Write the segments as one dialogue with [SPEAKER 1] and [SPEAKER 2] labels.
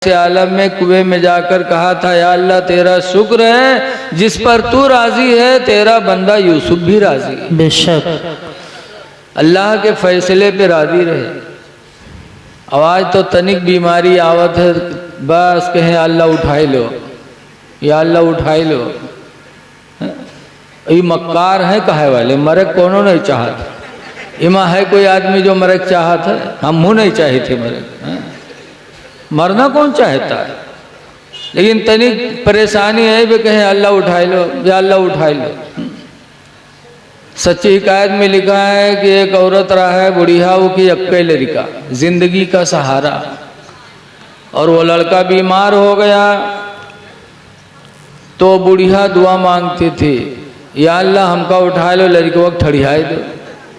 [SPEAKER 1] से आलम में कुएं में जाकर कहा था, या अल्लाह तेरा शुक्र है जिस पर तू राजी है, तेरा बंदा यूसुफ भी राजी है।
[SPEAKER 2] बेशक
[SPEAKER 1] अल्लाह के फैसले पे राजी रहे। आवाज तो तनिक बीमारी आवत है, बस कहें अल्लाह उठाई लो, या अल्लाह उठाई लो। ये मक्कार है कहे वाले, मरक कोनो नहीं चाहत। इमा है कोई आदमी जो मरक चाहत है? हम मुँह नहीं चाहे थे मरक। मरना कौन चाहता है? लेकिन तनिक परेशानी है वे कहें अल्लाह उठाई लो, या अल्लाह उठाई लो। सच्ची हिकायत में लिखा है कि एक औरत रहा है बुढ़िया, वो की अक्के लड़का जिंदगी का सहारा, और वो लड़का बीमार हो गया तो बुढ़िया दुआ मांगती थी, या अल्लाह हमका उठा लो, लड़को को ठड़ियाई दो,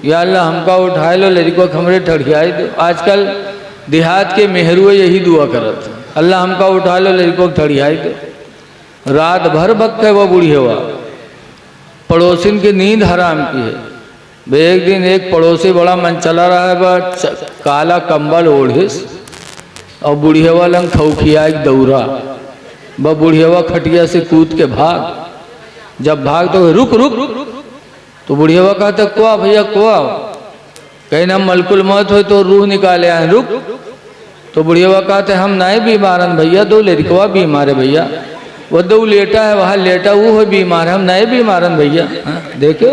[SPEAKER 1] या अल्लाह हमका उठा लो, लड़को को हमरे ठड़ियाई दो। आजकल देहात के मेहरुए यही दुआ करत, अल्लाह हमका उठा लो, लड़को को ठड़ियाई दो। रात भर बक है वो बूढ़ी हुआ, पड़ोसिन की नींद हराम की है। एक दिन एक पड़ोसी बड़ा मन चला रहा है, वह काला कंबल ओढ़िस और बुढ़िया लंग खौखिया एक दौरा। वह बुढ़िया खटिया से कूद के भाग। जब भाग तो रुक रुक, तो बुढ़िया कहते कुआ भैया कुआ, कहीं ना मलकुल मौत हो तो रूह निकाले आए, रुक। तो बुढ़िया कहते हम नहीं बीमारन भैया, दो लड़कवा बीमार है भैया, वो दो लेटा है वहाँ लेटा, वो है बीमार है, हम नहीं बीमारन भैया। देखो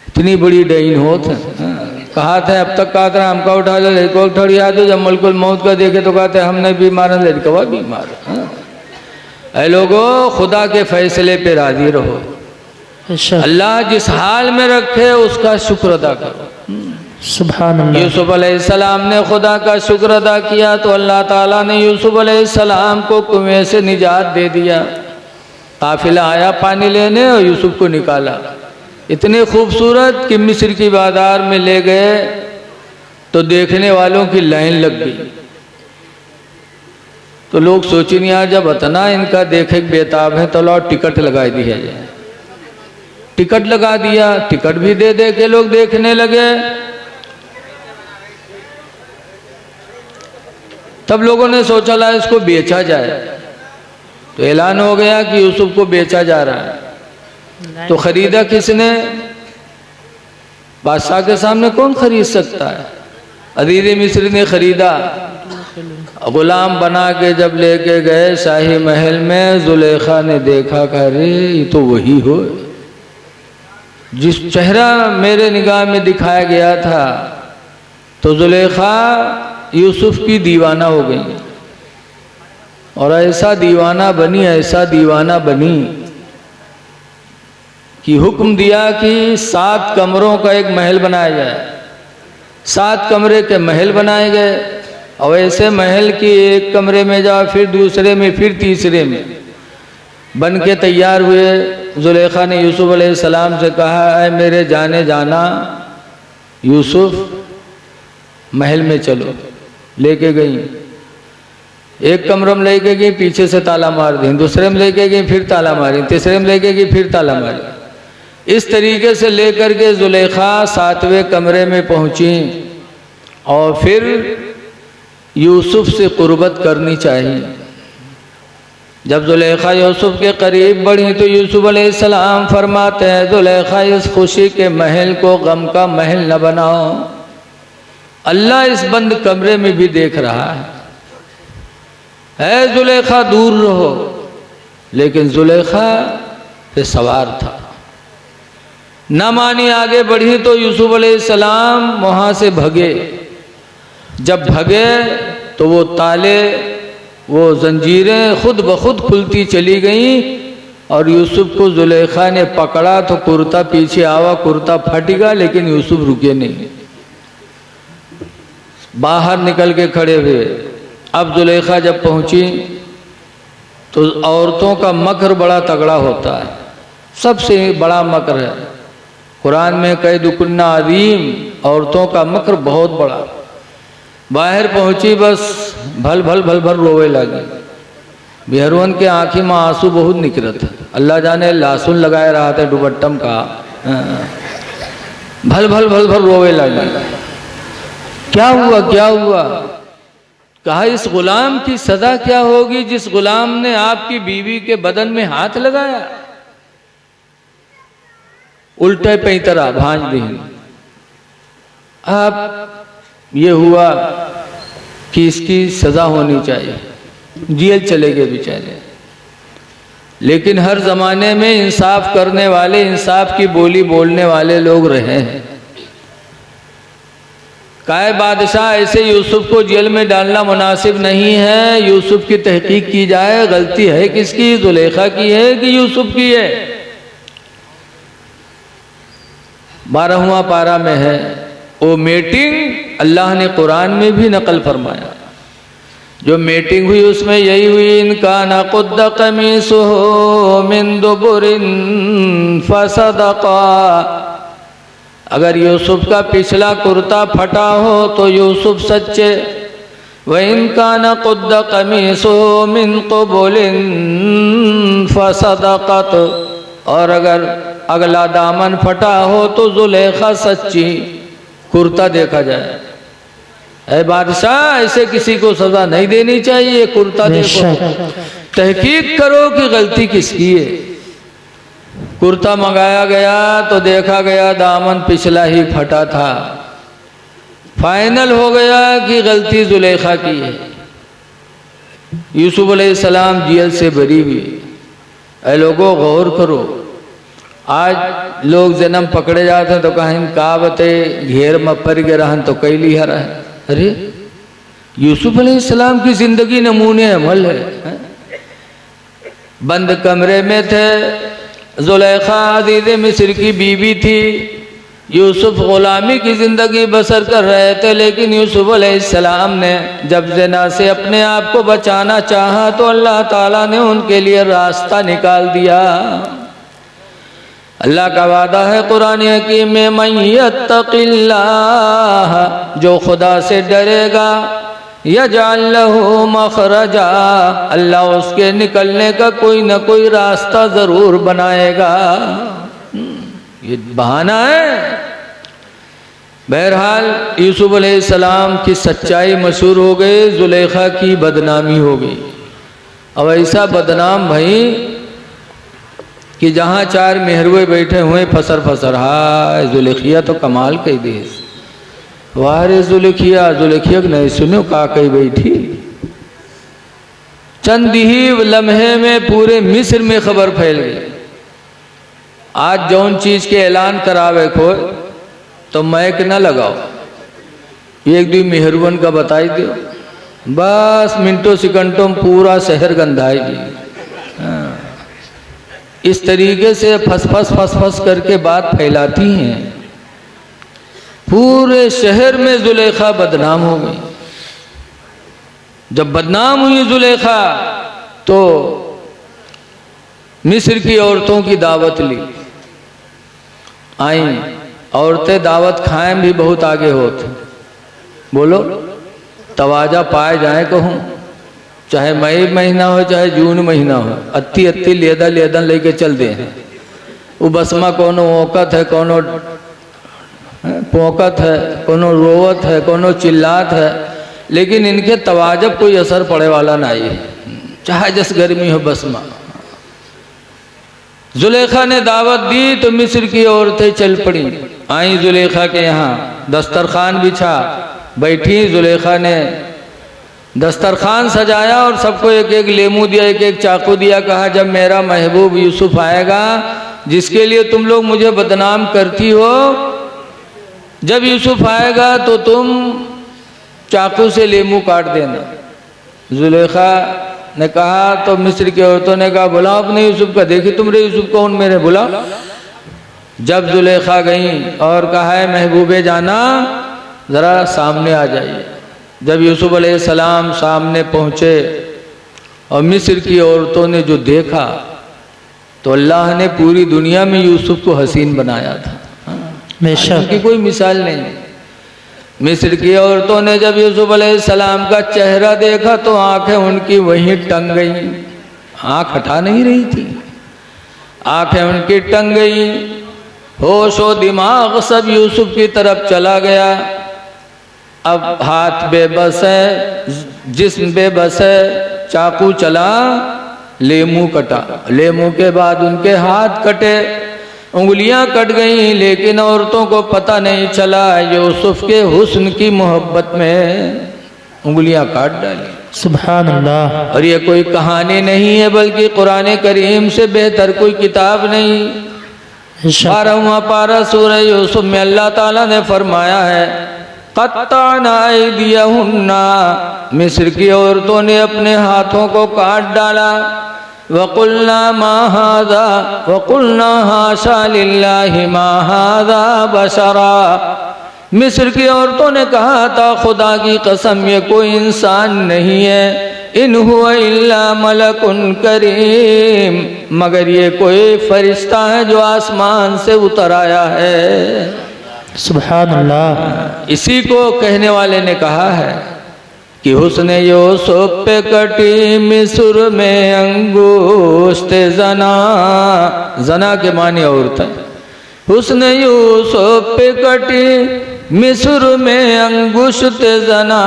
[SPEAKER 1] इतनी बड़ी डईन होत है। कहा था अब तक कहते हमका उठा लो, लड़को ठड़िया दो, जब मलकुल मौत का देखे तो कहते हम नहीं बीमारन, लड़कवा बीमार है। ऐ लोगो खुदा के फैसले पे राजी रहो। अल्लाह जिस हाल में रखे उसका शुक्र अदा करो।
[SPEAKER 2] सुभान अल्लाह।
[SPEAKER 1] यूसुफ अलैहिस्सलाम ने खुदा का शुक्र अदा किया तो अल्लाह ताला ने यूसुफ अलैहिस्सलाम को कुएं से निजात दे दिया। काफिला आया पानी लेने और यूसुफ को निकाला। इतने खूबसूरत कि मिस्र की बाजार में ले गए तो देखने वालों की लाइन लग गई। तो लोग सोचे नहीं यार जब इतना इनका देखे बेताब है तो लो टिकट लगा दिया जाए। टिकट लगा दिया, टिकट भी दे दे के लोग देखने लगे। तब लोगों ने सोचा ला इसको बेचा जाए, तो ऐलान हो गया कि यूसुफ को बेचा जा रहा है। तो खरीदा किसने? बादशाह के सामने कौन खरीद सकता है? अजीज मिस्र ने खरीदा। गुलाम बना के जब लेके गए शाही महल में, जुलेखा ने देखा कि अरे ये तो वही हो जिस चेहरा मेरे निगाह में दिखाया गया था। तो जुलेखा यूसुफ की दीवाना हो गई, और ऐसा दीवाना बनी, ऐसा दीवाना बनी कि हुक्म दिया कि 7 कमरों का एक महल बनाया जाए। 7 कमरे के महल बनाए गए, और ऐसे महल की एक कमरे में जाओ, फिर दूसरे में, फिर तीसरे में बन के तैयार हुए। जुलेखा ने यूसुफ अलैहिस्सलाम से कहा, ऐ मेरे जाने जाना यूसुफ, महल में चलो। लेके गई, एक कमरे में लेके गई, पीछे से ताला मार दी, दूसरे में लेके गई, फिर ताला मारी, तीसरे में लेके गई, फिर ताला मारी। इस तरीके से लेकर के जुलेखा 7वें कमरे में पहुंची, और फिर यूसुफ से कुर्बत करनी चाहिए। जब जुलेखा यूसुफ के करीब बढ़ी तो यूसुफ अलैहिस्सलाम फरमाते हैं, जुलेखा इस खुशी के महल को गम का महल न बनाओ, अल्लाह इस बंद कमरे में भी देख रहा है। जुलेखा दूर रहो। लेकिन जुलेखा पे सवार था, न मानी, आगे बढ़ी तो यूसुफ अलैहिस्सलाम वहां से भगे। जब भगे तो वो ताले, वो जंजीरें खुद ब खुद खुलती चली गईं, और यूसुफ को जुलेखा ने पकड़ा तो कुर्ता पीछे आवा, कुर्ता फट गया, लेकिन यूसुफ रुके नहीं, बाहर निकल के खड़े हुए। अब जुलेखा जब पहुंची तो औरतों का मकर बड़ा तगड़ा होता है, सबसे बड़ा मकर है। कुरान में कैदुकुन्ना अज़ीम, औरतों का मकर बहुत बड़ा। बाहर पहुंची, बस भल भल भल भल रोवे लगी। बिहरवन के आँखी में आंसू बहुत निकलत है, अल्लाह जाने लहसुन लगाए रहा था दुपट्टम का। भल भल भल भल रोवे लगी। क्या हुआ क्या हुआ? कहा इस गुलाम की सजा क्या होगी जिस गुलाम ने आपकी बीवी के बदन में हाथ लगाया। उल्टे पैतरा भांज दी। अब ये हुआ कि इसकी सजा होनी चाहिए, जेल चले गए बेचारे। लेकिन हर जमाने में इंसाफ करने वाले, इंसाफ की बोली बोलने वाले लोग रहे हैं। काहे बादशाह ऐसे यूसुफ को जेल में डालना मुनासिब नहीं है। यूसुफ की तहकीक की जाए, गलती है किसकी, जुलेखा की है कि यूसुफ की है। 12वां पारा में है वो मीटिंग, अल्लाह ने कुरान में भी नकल फरमाया। जो मीटिंग हुई उसमें यही हुई, इनका ना कुद्द कमीसुहु मिन दुबुरिन फसदका। अगर यूसुफ का पिछला कुर्ता फटा हो तो यूसुफ सच्चे। व इनका न कुद्द कमीसुहु मिन क़ुबुलिन फसदक़त। और अगर अगला दामन फटा हो तो जुलेखा सच्ची। कुर्ता देखा जाए। ऐ बादशाह, ऐसे किसी को सजा नहीं देनी चाहिए। कुर्ता देखो, तहकीक करो कि गलती किसकी है। कुर्ता मंगाया गया तो देखा गया दामन पिछला ही फटा था। फाइनल हो गया कि गलती जुलेखा की है। यूसुफ अलैहिस्सलाम जेल से बरी हुई। ऐ लोगों गौर करो, आज लोग जन्म पकड़े जाते हैं तो कहीं काबते घेर में पड़ गए रहन तो कई लिया रहा है। अरे यूसुफ अलैहिस्सलाम की जिंदगी नमूने अमल है। बंद कमरे में थे, जुलेखा अज़ीज़े मिस्र की बीवी थी। यूसुफ गुलामी की ज़िंदगी बसर कर रहे थे, लेकिन यूसुफ अलैहिस्सलाम ने जब ज़िना से अपने आप को बचाना चाहा तो अल्लाह ताला ने उनके लिए रास्ता निकाल दिया। अल्लाह का वादा है कुरान हकीम में, मन यत्तक़िल्लाह, जो खुदा से डरेगा, यजअल लहू मखरजा, अल्लाह उसके निकलने का कोई न कोई रास्ता जरूर बनाएगा। ये बहाना है। बहरहाल यूसुफ अलैहिस्सलाम की सच्चाई मशहूर हो गई, जुलेखा की बदनामी हो गई। अब ऐसा बदनाम भाई कि जहाँ 4 मेहरुए बैठे हुए फसर फसर, हाय जुलेखिया तो कमाल कही दे। वारे जुलेखिया, जुलेखिया नहीं सुनो का कही बैठी। चंद ही लम्हे में पूरे मिस्र में खबर फैल गई। आज जौन चीज के ऐलान करावे को तो मैक न लगाओ, एक दो मेहरुवन का बताई दो, बस मिनटों सेकंडों में पूरा शहर गंधाएगी। इस तरीके से फस फस करके बात फैलाती हैं। पूरे शहर में जुलेखा बदनाम हो गई। जब बदनाम हुई जुलेखा तो मिस्र की औरतों की दावत ली। आई औरतें दावत खाएं भी बहुत आगे होते। बोलो तवाजा पाए जाए कहूँ, चाहे मई महीना हो चाहे जून महीना हो, अत्ती अत्ती लेदा लेके चल दे। वो बसमा कोनो औकत है, कोनो पोकत है, कोनो रोवत है, कोनो चिल्लात है, लेकिन इनके तवाजब कोई असर पड़े वाला नहीं है, चाहे जस गर्मी हो बसमा। जुलेखा ने दावत दी तो मिस्र की औरतें चल पड़ी। आई जुलेखा के यहाँ, दस्तरखान बिछा, बैठी। जुलेखा ने दस्तरखान सजाया और सबको एक एक लेमू दिया, एक एक चाकू दिया। कहा जब मेरा महबूब यूसुफ आएगा, जिसके लिए तुम लोग मुझे बदनाम करती हो, जब यूसुफ आएगा तो तुम चाकू से लेमू काट देना। जुलेखा ने कहा तो मिस्र की औरतों ने कहा बुलाओ अपने यूसुफ का, देखी तुमरे यूसुफ कौन मेरे, बुलाओ। जब जुलेखा गई और कहा है महबूबे जाना ज़रा सामने आ जाइए। जब यूसुफ अलैहिस्सलाम सामने पहुँचे और मिस्र की औरतों ने जो देखा तो अल्लाह ने पूरी दुनिया में यूसुफ को हसीन बनाया था। उनकी कोई मिसाल नहीं। मिस्र की औरतों ने जब यूसुफ अलैहिस्सलाम का चेहरा देखा तो आंखें उनकी वहीं टंग गई। आंख हटा नहीं रही थी, आंखें उनकी टंग गई। होश और दिमाग सब यूसुफ की तरफ चला गया। अब हाथ बेबस है, जिस्म बेबस है, चाकू चला, लेमू कटा, लेमू के बाद उनके हाथ कटे, उंगलियां कट गईं, लेकिन औरतों को पता नहीं चला। यूसुफ के हुस्न की मोहब्बत में उंगलियां काट डाली।
[SPEAKER 2] सुभान अल्लाह।
[SPEAKER 1] और ये कोई कहानी नहीं है, बल्कि कुरान करीम से बेहतर कोई किताब नहीं। 12वां पारा सूरह यूसुफ में अल्लाह ताला ने फरमाया है, क़त्ताना अयदियहुन्ना, मिस्र की औरतों ने अपने हाथों को काट डाला। वक़ुल्ना मा हाज़ा, वक़ुल्ना हाशा लिल्लाहि मा हाज़ा बशरा, मिस्र की औरतों ने कहा था, खुदा की कसम ये कोई इंसान नहीं है, इन हुवा इल्ला मलकुन करीम, मगर ये कोई फरिश्ता है जो आसमान से उतर आया है।
[SPEAKER 2] सुभान अल्लाह।
[SPEAKER 1] इसी को कहने वाले ने कहा है कि हुस्न यूसुफ पे कटी मिस्र में अंगूष्ठ जना, जना के माने औरत है। हुस्न यूसुफ पे कटी मिस्र में अंगुष्ठ जना,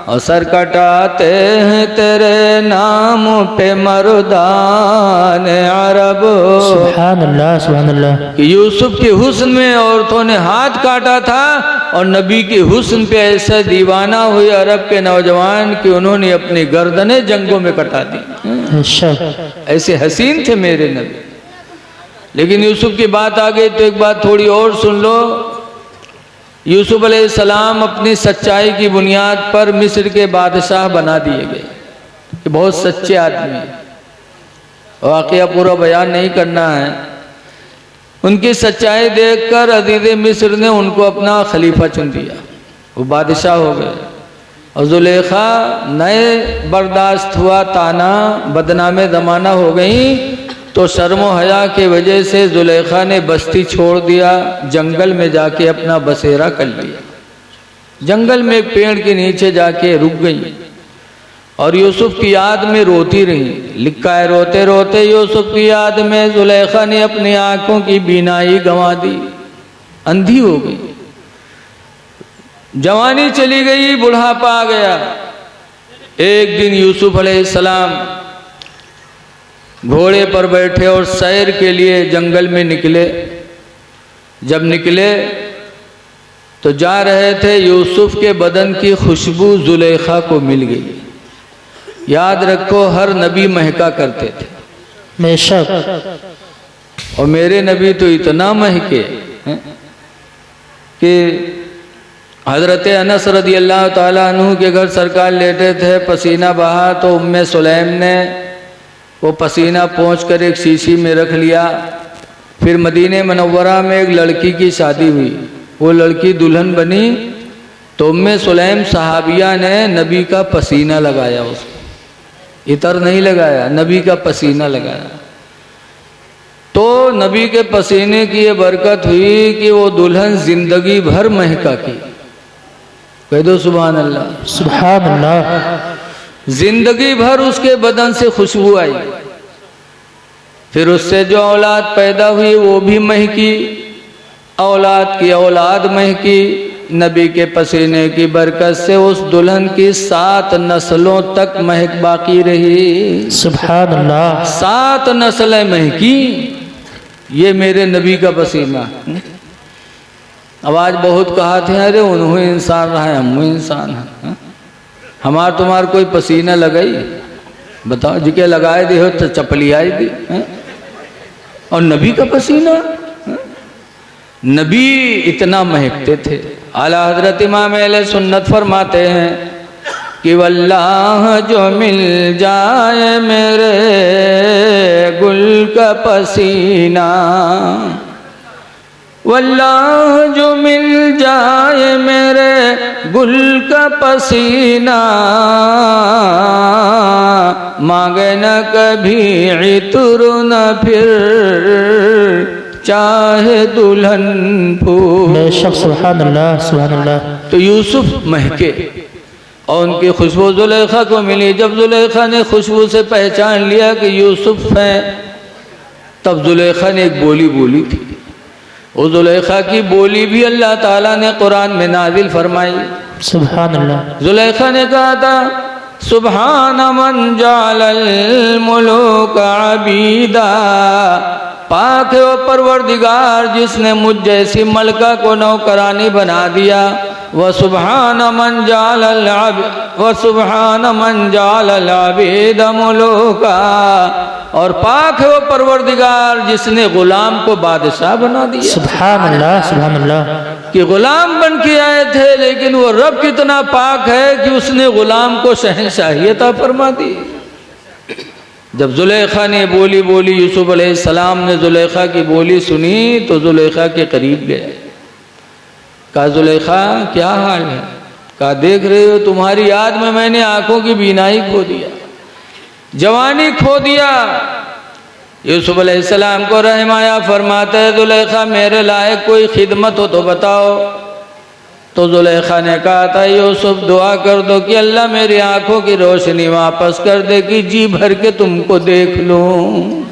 [SPEAKER 1] और सर कटाते हैं तेरे नाम पे मर्दान अरब।
[SPEAKER 2] सुभान अल्लाह, सुभान अल्लाह।
[SPEAKER 1] यूसुफ के हुस्न में औरतों ने हाथ काटा था, और नबी के हुस्न पे ऐसा दीवाना हुए अरब के नौजवान कि उन्होंने अपनी गर्दनें जंगों में कटा दी। ऐसे हसीन थे मेरे नबी। लेकिन यूसुफ की बात आ गई तो एक बात थोड़ी और सुन लो। यूसुफ अलैहिस्सलाम अपनी सच्चाई की बुनियाद पर मिस्र के बादशाह बना दिए गए कि बहुत सच्चे आदमी। वाकया पूरा बयान नहीं करना है। उनकी सच्चाई देखकर अजीज़ मिस्र ने उनको अपना खलीफा चुन दिया, वो बादशाह हो गए। और जुलेखा नए बर्दाश्त हुआ ताना, बदनामे ज़माना हो गई, तो शर्म हया के वजह से जुलेखा ने बस्ती छोड़ दिया, जंगल में जाके अपना बसेरा कर लिया। जंगल में एक पेड़ के नीचे जाके रुक गई और यूसुफ की याद में रोती रही। लिखा है, रोते रोते यूसुफ की याद में जुलेखा ने अपनी आंखों की बीनाई गंवा दी, अंधी हो गई। जवानी चली गई, बुढ़ापा आ गया। एक दिन यूसुफ अलैहिस्सलाम घोड़े पर बैठे और सैर के लिए जंगल में निकले। जब निकले तो जा रहे थे, यूसुफ के बदन की खुशबू जुलेखा को मिल गई। याद रखो, हर नबी महका करते थे,
[SPEAKER 2] बेशक।
[SPEAKER 1] और मेरे नबी तो इतना महके कि हजरत अनस रदियल्लाहु ताला अन्हु के घर सरकार लेटे थे, पसीना बहा तो उम्मे सुलैम ने वो पसीना पोंछकर एक शीशी में रख लिया। फिर मदीने मनव्वरा में एक लड़की की शादी हुई, वो लड़की दुल्हन बनी, तो उम्मे सुलैम सहाबिया ने नबी का पसीना लगाया, उसको इतर नहीं लगाया, नबी का पसीना लगाया। तो नबी के पसीने की ये बरकत हुई कि वो दुल्हन जिंदगी भर महका की। कह दो सुभान अल्लाह,
[SPEAKER 2] सुभान अल्लाह।
[SPEAKER 1] जिंदगी भर उसके बदन से खुशबू आई। फिर उससे जो औलाद पैदा हुई वो भी महकी, औलाद की औलाद महकी। नबी के पसीने की बरकत से उस दुल्हन की 7 नस्लों तक महक बाकी रही।
[SPEAKER 2] सुभान अल्लाह।
[SPEAKER 1] 7 नस्लें महकी, ये मेरे नबी का पसीना। अब आज बहुत कहा थे, अरे उन्होंने इंसान रहा है, हम इंसान हैं। हमार तुम्हार कोई पसीना लगाई? बताओ, जिके लगाए दे हो तो चपली आई दी। और नबी का पसीना, नबी इतना महकते थे। आला हजरत इमाम अहले सुन्नत फरमाते हैं कि वल्लाह जो मिल जाए मेरे गुल का पसीना, वल्लाह जो मिल जाए मेरे गुल का पसीना, मांगे न कभी इतर न फिर चाहे दुल्हन फूल।
[SPEAKER 2] बेशक, सुभान अल्लाह, सुभान अल्लाह।
[SPEAKER 1] तो यूसुफ महके और उनकी खुशबू जुलेखा को मिली। जब जुलेखा ने खुशबू से पहचान लिया कि यूसुफ हैं, तब जुलेखा ने एक बोली बोली थी। उस जुलेखा की बोली भी अल्लाह ताला ने कुरान में नाजिल फरमाई।
[SPEAKER 2] सुभान अल्लाह।
[SPEAKER 1] जुलेखा ने कहा था सुभान मन जालल मुलूक अबीदा, पाक है वो परवरदिगार जिसने मुझ जैसी मलका को नौकरानी बना दिया। व सुभान मन जालल अबीद मुलूका, और पाक है वो परवरदिगार जिसने गुलाम को बादशाह बना दिया।
[SPEAKER 2] सुभान अल्लाह, सुभान अल्लाह।
[SPEAKER 1] कि गुलाम बन के आए थे, लेकिन वो रब कितना पाक है कि उसने गुलाम को शहंशाहियत फरमा दी। जब जुलेखा ने बोली यूसुफ अलैहिस्सलाम ने जुलेखा की बोली सुनी तो जुलेखा के करीब गए। कहा जुलेखा क्या हाल है? कहा देख रहे हो तुम्हारी याद में मैंने आंखों की बीनाई खो दिया, जवानी खो दिया। यूसुफ अलैहिस्सलाम को रहमाया फरमाते हैं जुलेखा मेरे लायक कोई खिदमत हो तो बताओ। तो जुलेखा ने कहा था यूसुफ दुआ कर दो कि अल्लाह मेरी आंखों की रोशनी वापस कर दे कि जी भर के तुमको देख लूं।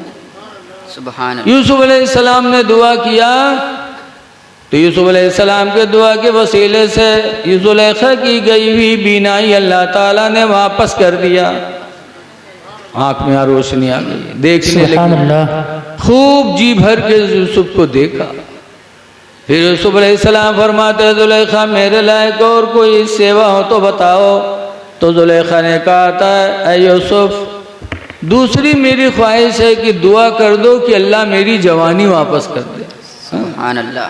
[SPEAKER 3] सुभान
[SPEAKER 1] यूसुफ अलैहिस्सलाम ने दुआ किया तो यूसुफ अलैहिस्सलाम के दुआ के वसीले से जुलेखा की गई हुई बीनाई अल्लाह ताला ने वापस कर दिया। आंख में रोशनी आ गई, देखने लगी, खूब जी भर के यूसुफ को देखा। फिर यूसुफ अलैहिस्सलाम फरमाते जुलेखा मेरे लायक और कोई सेवा हो तो बताओ। तो जुलेखा ने कहा था ऐ यूसुफ दूसरी मेरी ख्वाहिश है कि दुआ कर दो कि अल्लाह मेरी जवानी वापस कर दे।
[SPEAKER 3] सुभान अल्लाह।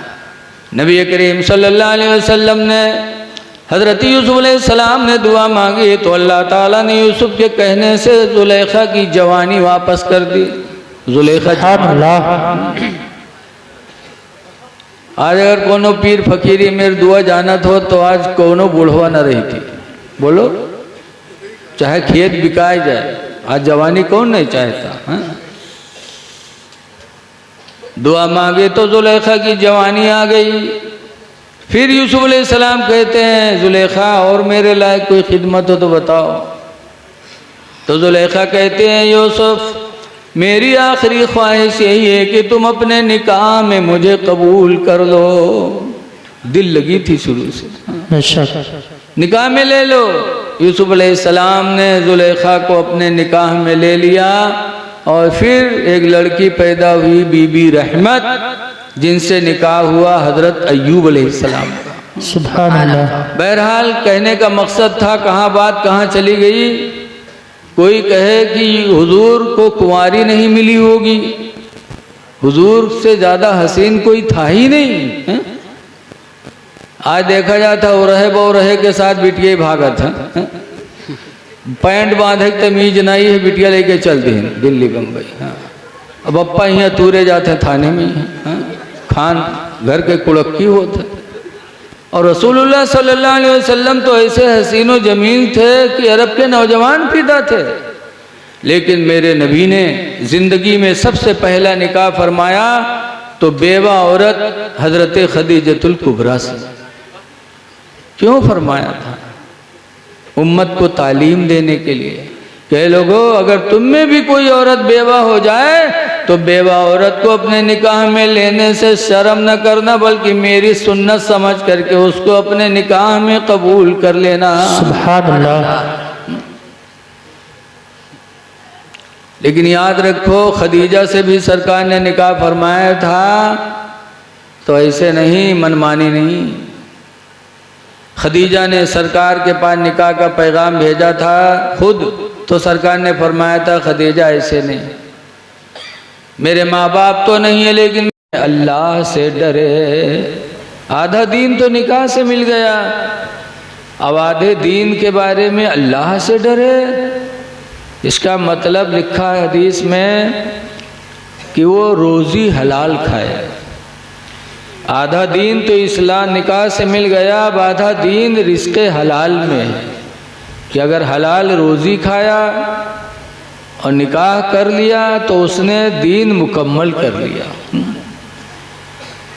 [SPEAKER 1] नबी करीम सल्लल्लाहु अलैहि वसल्लम ने हज़रत यूसुफ अलैहिस्सलाम ने दुआ मांगी तो अल्लाह ताला ने यूसुफ के कहने से जुलेखा की जवानी वापस कर दी। जुलेखा आज अगर कोनो पीर फकीरी मेरे दुआ जानत हो तो आज कोनो बूढ़वा न रही थी। बोलो चाहे खेत बिकाए जाए, आज जवानी कौन नहीं चाहता है? दुआ मांगे तो जुलेखा की जवानी आ गई। फिर यूसुफ अलैहिस्सलाम कहते हैं जुलेखा और मेरे लायक कोई खिदमत हो तो बताओ। तो जुलेखा कहते हैं यूसुफ मेरी आखिरी ख्वाहिश यही है कि तुम अपने निकाह में मुझे कबूल कर लो। दिल लगी थी शुरू से, निकाह में ले लो। यूसुफ अलैहिस्सलाम ने जुलेखा को अपने निकाह में ले लिया और फिर एक लड़की पैदा हुई बीबी रहमत, जिनसे निकाह हुआ हजरत अय्यूब अलैहिस्सलाम का।
[SPEAKER 2] सुभान अल्लाह।
[SPEAKER 1] बहरहाल कहने का मकसद था, कहाँ बात कहाँ चली गई। कोई कहे कि हुजूर को कुंवारी नहीं मिली होगी, हुजूर से ज्यादा हसीन कोई था ही नहीं है? आज देखा जाता वो रहे बो रहे के साथ बिटिया भागत है, पैंट बांधे तमीज नहीं है, बिटिया लेके चल दी दिल्ली बम्बई। अब अप्पा यहाँ तूरे जाते थाने में है? खान घर के कुड़क्की होते। और रसूलुल्लाह सल्लल्लाहु अलैहि वसल्लम तो ऐसे हसीनो जमीन थे कि अरब के नौजवान फिदा थे। लेकिन मेरे नबी ने जिंदगी में सबसे पहला निकाह फरमाया तो बेवा औरत हजरत खदीजतुल कुबरा से। क्यों फरमाया था? उम्मत को तालीम देने के लिए। कहे लोगों अगर तुम में भी कोई औरत बेवा हो जाए तो बेवा औरत को अपने निकाह में लेने से शर्म न करना, बल्कि मेरी सुन्नत समझ करके उसको अपने निकाह में कबूल कर लेना।
[SPEAKER 2] सुभान अल्लाह।
[SPEAKER 1] लेकिन याद रखो खदीजा से भी सरकार ने निकाह फरमाया था तो ऐसे नहीं, मनमानी नहीं। खदीजा ने सरकार के पास निकाह का पैगाम भेजा था खुद, तो सरकार ने फरमाया था खदीजा ऐसे नहीं, मेरे माँ बाप तो नहीं है लेकिन अल्लाह से डरे। आधा दीन तो निकाह से मिल गया, अब आधे दीन के बारे में अल्लाह से डरे। इसका मतलब लिखा है हदीस में कि वो रोजी हलाल खाए। आधा दीन तो इस्लाम निकाह से मिल गया, अब आधा दीन रिस्के हलाल में है कि अगर हलाल रोजी खाया और निकाह कर लिया तो उसने दीन मुकम्मल कर लिया।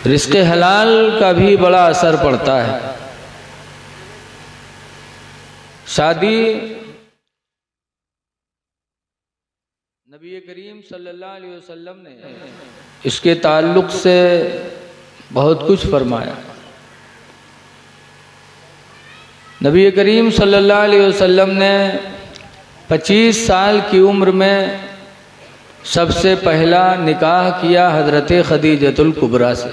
[SPEAKER 1] रिस्के हलाल का भी बड़ा असर पड़ता है। शादी नबी करीम सल्लल्लाहु अलैहि वसल्लम ने इसके ताल्लुक से बहुत कुछ फरमाया। नबी करीम सल्लल्लाहु अलैहि वसल्लम ने 25 साल की उम्र में सबसे पहला निकाह किया हज़रत खदीजतुल कुबरा से।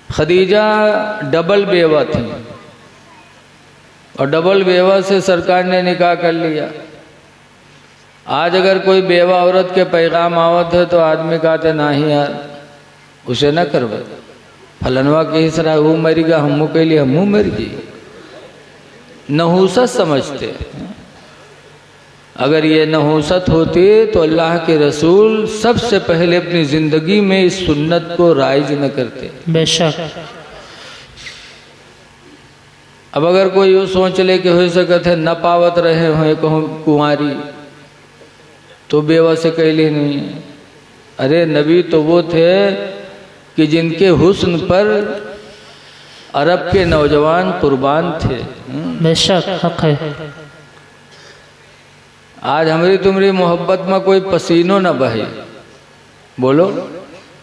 [SPEAKER 1] खदीजा डबल बेवा थी और डबल बेवा से सरकार ने निकाह कर लिया। आज अगर कोई बेवा औरत के पैगाम आवत है तो आदमी कहते ना ही यार उसे न करवा, फलनवा के हिस्सा वो मरेगा, हमू के लिए हमू मर जी। नहूसत समझते। अगर ये नहूसत होती तो अल्लाह के रसूल सबसे पहले अपनी ज़िंदगी में इस सुन्नत को राइज न करते।
[SPEAKER 2] बेशक।
[SPEAKER 1] अब अगर कोई यूँ सोच ले कि हो सकते है न पावत रहे हो कहूँ कुंवारी तो बेवा से कहली नहीं है। अरे नबी तो वो थे कि जिनके हुस्न पर अरब के नौजवान कुर्बान थे।
[SPEAKER 2] बेशक हक है।
[SPEAKER 1] आज हमारी तुम्हारी मोहब्बत में कोई पसीनो न बहे। बोलो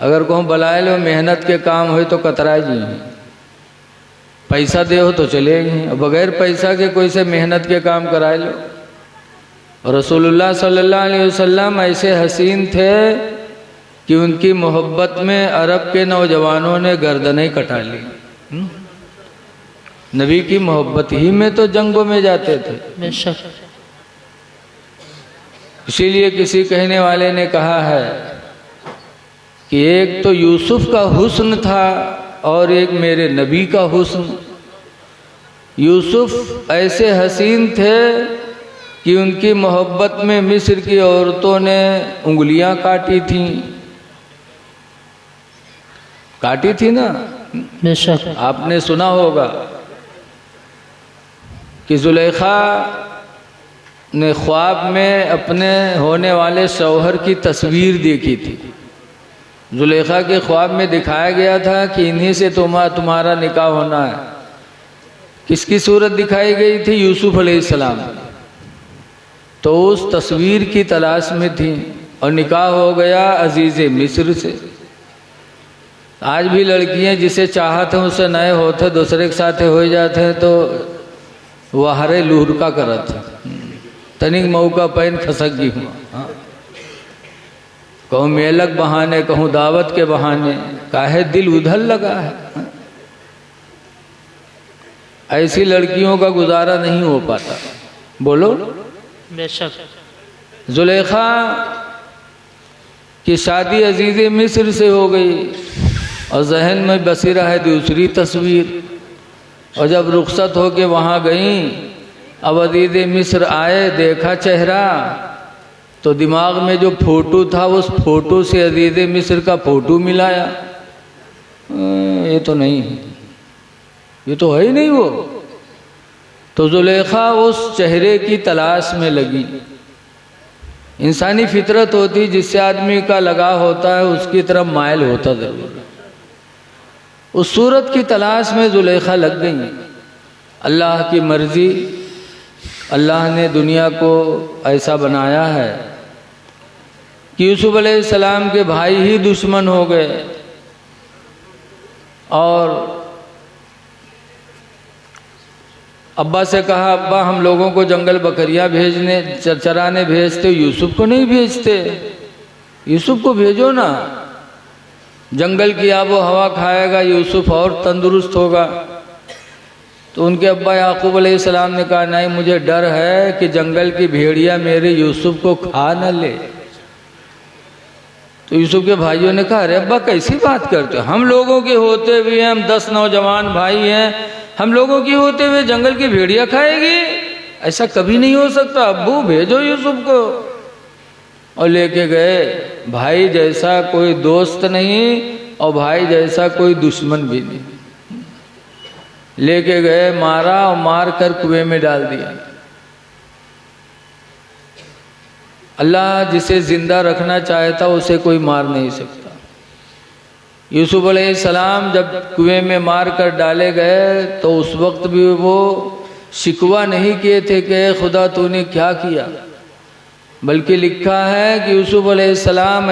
[SPEAKER 1] अगर कहूँ बलाए लो मेहनत के काम हो तो कतराए जी, पैसा दे हो तो चले गए, बगैर पैसा के कोई से मेहनत के काम कराए लो। और रसूलुल्लाह सल्लल्लाहु अलैहि वसल्लम ऐसे हसीन थे कि उनकी मोहब्बत में अरब के नौजवानों ने गर्दनें कटा ली। नबी की मोहब्बत ही में तो जंगों में जाते थे।
[SPEAKER 2] बेशक।
[SPEAKER 1] इसीलिए किसी कहने वाले ने कहा है कि एक तो यूसुफ का हुस्न था और एक मेरे नबी का हुस्न। यूसुफ ऐसे हसीन थे कि उनकी मोहब्बत में मिस्र की औरतों ने उंगलियां काटी थी ना।
[SPEAKER 2] बेशक।
[SPEAKER 1] आपने सुना होगा कि जुलेखा ने ख्वाब में अपने होने वाले शौहर की तस्वीर देखी थी। जुलेखा के ख्वाब में दिखाया गया था कि इन्हीं से तुम्हारा निकाह होना है। किसकी सूरत दिखाई गई थी? यूसुफ अलैहिस्सलाम। तो उस तस्वीर की तलाश में थी और निकाह हो गया अजीज़ मिस्र से। आज भी लड़कियां जिसे चाहते हैं उससे नए होते दूसरे के साथ हो जाते हैं तो वह हरे लूहरका करत तनिक मौका पैन खसक गई हुआ। कहूँ मेलक बहाने, कहूँ दावत के बहाने, काहे दिल उधर लगा है। ऐसी लड़कियों का गुजारा नहीं हो पाता। बोलो।
[SPEAKER 2] बेशक।
[SPEAKER 1] जुलेखा की शादी अजीज़ मिस्र से हो गई और जहन में बसी रहा है दूसरी तस्वीर। और जब रुखसत हो के वहाँ गई, अब अजीज़ मिस्र आए, देखा चेहरा तो दिमाग में जो फोटो था उस फोटो से अजीज़ मिस्र का फोटो मिलाया। ये तो नहीं है, ये तो है ही नहीं वो। तो जुलेखा उस चेहरे की तलाश में लगी। इंसानी फितरत होती जिससे आदमी का लगाव होता है उसकी तरफ मायल होता जरूर। उस सूरत की तलाश में जुलेखा लग गई। अल्लाह की मर्जी, अल्लाह ने दुनिया को ऐसा बनाया है कि यूसुफ अलैहिस्सलाम के भाई ही दुश्मन हो गए और अब्बा से कहा, अब्बा हम लोगों को जंगल बकरियां भेजने चराने भेजते, यूसुफ को नहीं भेजते। यूसुफ को भेजो ना, जंगल की आबो हवा खाएगा, यूसुफ और तंदुरुस्त होगा। तो उनके अब्बा याकूब अलैहिस्सलाम ने कहा, नहीं मुझे डर है कि जंगल की भेड़िया मेरे यूसुफ को खा न ले। तो यूसुफ के भाइयों ने कहा, अरे अब्बा कैसी बात करते हो, हम लोगों के होते हुए, हम 10 नौजवान भाई हैं, हम लोगों की होते हुए जंगल की भेड़िया खाएगी? ऐसा कभी नहीं हो सकता। अब्बू भेजो यूसुफ को। और लेके गए। भाई जैसा कोई दोस्त नहीं और भाई जैसा कोई दुश्मन भी नहीं। लेके गए, मारा और मार कर कुएं में डाल दिया। अल्लाह जिसे जिंदा रखना चाहता उसे कोई मार नहीं सकता। यूसुफ अलैहिस्सलाम जब कुएं में मार कर डाले गए तो उस वक्त भी वो शिकवा नहीं किए थे कि खुदा तूने क्या किया, बल्कि लिखा है कि यूसुफ अलैहिस्सलाम